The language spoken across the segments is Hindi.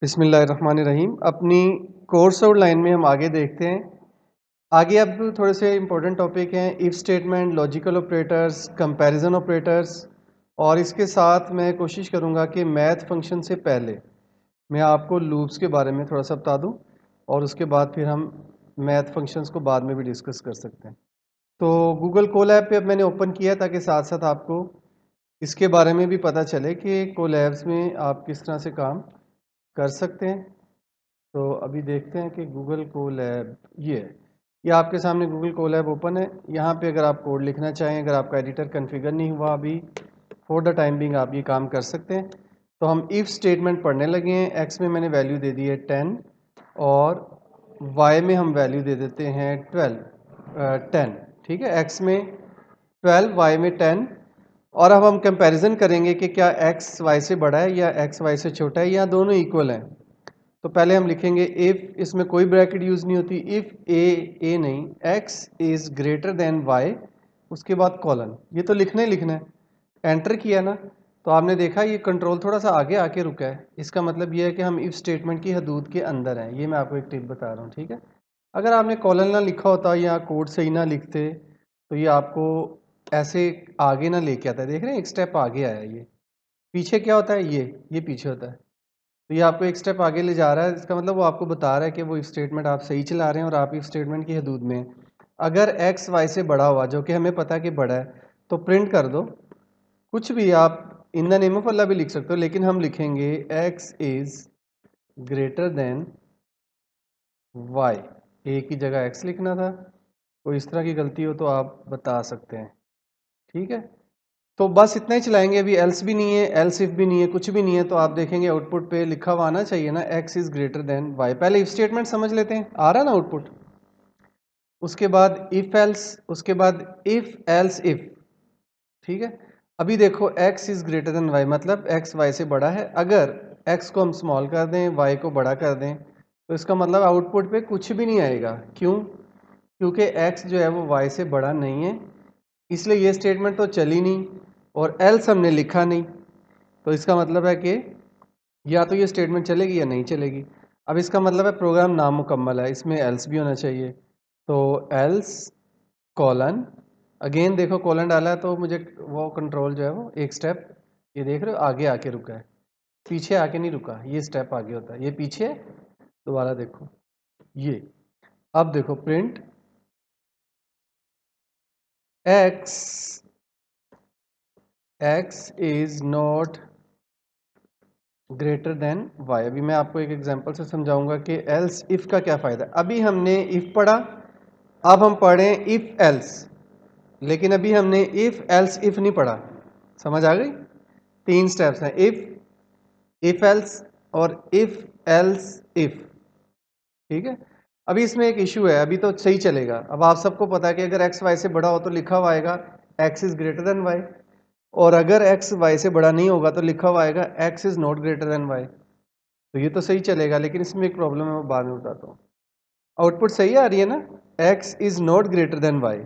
बिस्मिल्लाहिर्रहमानिर्रहीम। अपनी कोर्स आउटलाइन में हम आगे देखते हैं। आगे अब थोड़े से इंपॉर्टेंट टॉपिक हैं if statement, logical operators, comparison operators और इसके साथ मैं कोशिश करूंगा कि मैथ फंक्शन से पहले मैं आपको लूप्स के बारे में थोड़ा सा बता दूं और उसके बाद फिर हम मैथ फंक्शंस को बाद में भी डिस्कस कर सकते हैं। तो गूगल कोलैब पे अब मैंने ओपन किया ताकि साथ साथ आपको इसके बारे में भी पता चले कि कोलैब्स में आप किस तरह से काम कर सकते हैं। तो अभी देखते हैं कि गूगल कोलैब ये आपके सामने गूगल कोलैब ओपन है। यहाँ पे अगर आप कोड लिखना चाहें, अगर आपका एडिटर कॉन्फ़िगर नहीं हुआ अभी, फॉर द टाइम बिंग आप ये काम कर सकते हैं। तो हम इफ़ स्टेटमेंट पढ़ने लगे हैं। एक्स में मैंने वैल्यू दे दी है 10 और वाई में हम वैल्यू दे देते हैं 10। ठीक है, एक्स में 12, वाई में 10। और अब हम कंपैरिजन करेंगे कि क्या एक्स वाई से बड़ा है या एक्स वाई से छोटा है या दोनों इक्वल हैं। तो पहले हम लिखेंगे इफ़, इसमें कोई ब्रैकेट यूज़ नहीं होती, इफ़ ए नहीं, X is greater than Y, उसके बाद कॉलन। ये तो लिखना ही लिखना है। एंटर किया ना तो आपने देखा ये कंट्रोल थोड़ा सा आगे आके रुका है। इसका मतलब ये है कि हम इफ़ स्टेटमेंट की हदूद के अंदर हैं। ये मैं आपको एक टिप बता रहा हूँ, ठीक है। अगर आपने कॉलन ना लिखा होता या कोड सही ना लिखते तो ये आपको ऐसे आगे ना लेके आता है। देख रहे हैं, एक स्टेप आगे आया। ये पीछे क्या होता है, ये पीछे होता है। तो ये आपको एक स्टेप आगे ले जा रहा है। इसका मतलब वो आपको बता रहा है कि वो इफ स्टेटमेंट आप सही चला रहे हैं और आप इफ स्टेटमेंट की हदूद में। अगर एक्स वाई से बड़ा हुआ, जो कि हमें पता है कि बड़ा है, तो प्रिंट कर दो कुछ भी। आप in the name of Allah भी लिख सकते हो, लेकिन हम लिखेंगे x is greater than y. A की जगह एक्स लिखना था। कोई इस तरह की गलती हो तो आप बता सकते हैं, ठीक है। तो बस इतना ही चलाएंगे। अभी एल्स भी नहीं है, एल्स इफ भी नहीं है, कुछ भी नहीं है। तो आप देखेंगे आउटपुट पे लिखा हुआ आना चाहिए ना, X is greater than Y. पहले इफ स्टेटमेंट समझ लेते हैं, आ रहा ना आउटपुट। उसके बाद इफ एल्स, उसके बाद इफ एल्स इफ, ठीक है। अभी देखो X is greater than Y, मतलब एक्स वाई से बड़ा है। अगर एक्स को हम स्मॉल कर दें, वाई को बड़ा कर दें, तो इसका मतलब आउटपुट पे कुछ भी नहीं आएगा। क्यों? क्योंकि एक्स जो है वो वाई से बड़ा नहीं है, इसलिए ये स्टेटमेंट तो चली नहीं। और एल्स हमने लिखा नहीं, तो इसका मतलब है कि या तो ये स्टेटमेंट चलेगी या नहीं चलेगी। अब इसका मतलब है प्रोग्राम नामुकम्मल है, इसमें एल्स भी होना चाहिए। तो एल्स कॉलन, अगेन देखो कॉलन डाला है तो मुझे वो कंट्रोल जो है वो एक स्टेप, ये देख रहे हो, आगे आके रुका है, पीछे आके नहीं रुका। ये स्टेप आगे होता है, ये पीछे है। दोबारा देखो ये, अब देखो print X, X is not greater than Y. अभी मैं आपको एक एग्जांपल से समझाऊंगा कि एल्स इफ का क्या फायदा है। अभी हमने इफ पढ़ा, अब हम पढ़ें इफ एल्स। लेकिन अभी हमने इफ एल्स इफ नहीं पढ़ा। समझ आ गई? तीन स्टेप्स हैं, इफ एल्स और इफ एल्स इफ, ठीक है। अभी इसमें एक इशू है, अभी तो सही चलेगा। अब आप सबको पता है कि अगर एक्स वाई से बड़ा हो तो लिखा हुआ आएगा X is greater than Y, और अगर एक्स वाई से बड़ा नहीं होगा तो लिखा हुआ आएगा X is not greater than Y. तो ये तो सही चलेगा, लेकिन इसमें एक प्रॉब्लम है, वो बाद में बताता हूँ। आउटपुट सही आ रही है ना, X is not greater than Y.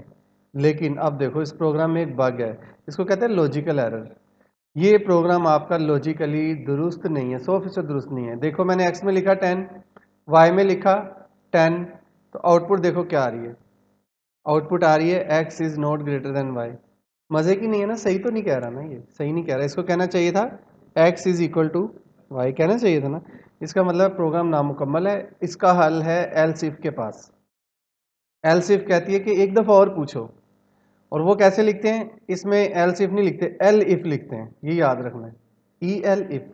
लेकिन अब देखो इस प्रोग्राम में एक बग है, इसको कहते हैं लॉजिकल एरर। ये प्रोग्राम आपका लॉजिकली दुरुस्त नहीं है, 100% दुरुस्त नहीं है। देखो मैंने एक्स में लिखा 10, वाई में लिखा 10, तो आउटपुट देखो क्या आ रही है। आउटपुट आ रही है x is not greater than Y. मजे की नहीं है ना, सही तो नहीं कह रहा ना, ये सही नहीं कह रहा। इसको कहना चाहिए था X is equal to Y, कहना चाहिए था ना। इसका मतलब प्रोग्राम नामुकम्मल है। इसका हल है एल्स इफ के पास। एल्स इफ कहती है कि एक दफ़ा और पूछो, और वो कैसे लिखते हैं, इसमें एल्स इफ नहीं लिखते, एल इफ लिखते हैं। ये याद रखना है, ई एल इफ।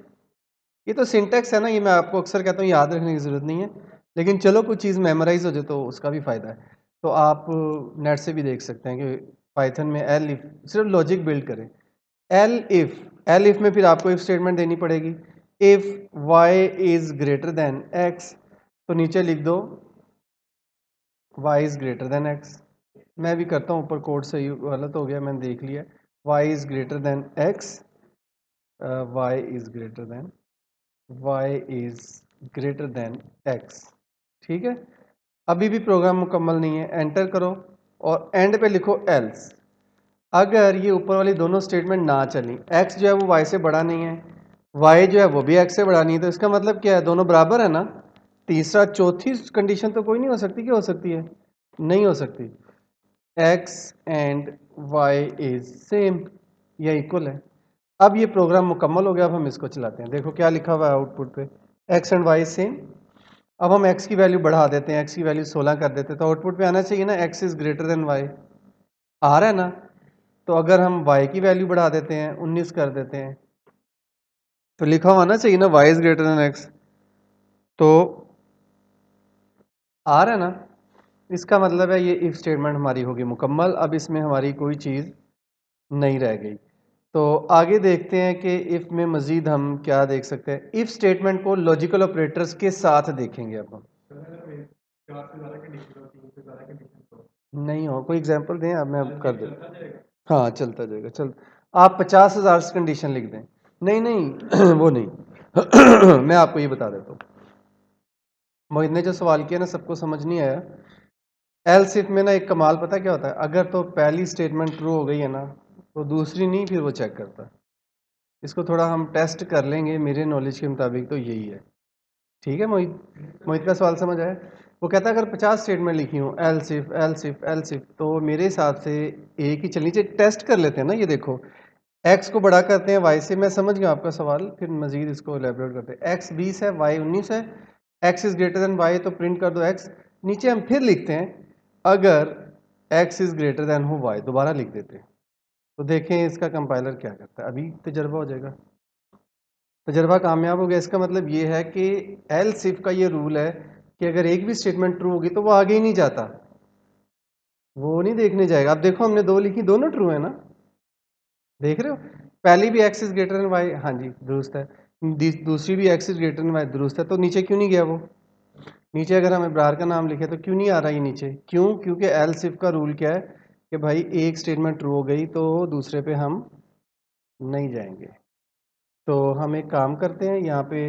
ये तो सिंटेक्स है ना, ये मैं आपको अक्सर कहता हूँ, याद रखने की ज़रूरत नहीं है। लेकिन चलो कुछ चीज़ मेमोराइज हो जाए तो उसका भी फ़ायदा है। तो आप नेट से भी देख सकते हैं कि पाइथन में एल इफ सिर्फ लॉजिक बिल्ड करें। एल इफ, एल इफ में फिर आपको इफ स्टेटमेंट देनी पड़ेगी। If y is greater than x, तो नीचे लिख दो y is greater than x. मैं भी करता हूँ, ऊपर कोड सही गलत हो गया, मैंने देख लिया। Y is greater than x, y is greater than, y is greater than x, ठीक है। अभी भी प्रोग्राम मुकम्मल नहीं है, एंटर करो और एंड पे लिखो एल्स। अगर ये ऊपर वाली दोनों स्टेटमेंट ना चली, एक्स जो है वो वाई से बड़ा नहीं है, y जो है वो भी x से बढ़ानी है, तो इसका मतलब क्या है, दोनों बराबर है ना। तीसरा चौथी कंडीशन तो कोई नहीं हो सकती, क्या हो सकती है, नहीं हो सकती। x and y is same या इक्वल है। अब ये प्रोग्राम मुकम्मल हो गया, अब हम इसको चलाते हैं। देखो क्या लिखा हुआ है आउटपुट पे, x एंड y सेम। अब हम x की वैल्यू बढ़ा देते हैं, x की वैल्यू 16 कर देते हैं, तो आउटपुट पे आना चाहिए ना x is greater then y, आ रहा है ना। तो अगर हम y की वैल्यू बढ़ा देते हैं, 19 कर देते हैं, तो लिखा हुआ आना चाहिए ना y is greater then x, तो आ रहा है ना। इसका मतलब है ये इफ स्टेटमेंट हमारी होगी मुकम्मल, अब इसमें हमारी कोई चीज़ नहीं रह गई। तो आगे देखते हैं कि इफ में मजीद हम क्या देख सकते हैं। इफ स्टेटमेंट को लॉजिकल ऑपरेटर्स के साथ देखेंगे अब हम। नहीं हो कोई एग्जांपल दें, अब मैं अब कर देता। हाँ चलता जाएगा, चल। आप 50,000 से कंडीशन लिख दें। नहीं नहीं वो नहीं मैं आपको ये बता देता हूँ। मोहित ने जो सवाल किया ना, सबको समझ नहीं आया। एल सिफ में ना एक कमाल पता क्या होता है, अगर तो पहली स्टेटमेंट ट्रू हो गई है ना, तो दूसरी नहीं फिर वो चेक करता है। इसको थोड़ा हम टेस्ट कर लेंगे, मेरे नॉलेज के मुताबिक तो यही है। ठीक है मोहित, मोहित का सवाल समझ आया। वो कहता है अगर 50 स्टेटमेंट लिखी हूँ, एल सिफ एल सिफ एल सिफ, तो मेरे हिसाब से एक ही चलनी चाहिए। टेस्ट कर लेते हैं ना, ये देखो एक्स को बड़ा करते हैं वाई से। मैं समझ गया आपका सवाल, फिर मजीद इसको एलेबोरेट करते हैं। एक्स 20 है, वाई 19 है, x is greater than Y, तो प्रिंट कर दो एक्स। नीचे हम फिर लिखते हैं अगर एक्स इज ग्रेटर देन हो वाई, दोबारा लिख देते हैं। तो देखें इसका कंपाइलर क्या करता है, अभी तजर्बा हो जाएगा। तजर्बा कामयाब हो गया, इसका मतलब ये है कि एल सिफ का ये रूल है कि अगर एक भी स्टेटमेंट ट्रू होगी तो वो आगे ही नहीं जाता, वो नहीं देखने जाएगा। अब देखो हमने दो लिखी, दोनों ट्रू है ना, देख रहे हो। पहली भी x is greater than y, हाँ जी दुरुस्त है। दूसरी भी x is greater than y, दुरुस्त है। तो नीचे क्यों नहीं गया वो, नीचे अगर हम इब्रार का नाम लिखे तो क्यों नहीं आ रहा ये नीचे, क्यों, क्योंकि एल सिफ का रूल क्या है कि भाई एक स्टेटमेंट ट्रू हो गई तो दूसरे पे हम नहीं जाएंगे। तो हम एक काम करते हैं यहाँ पे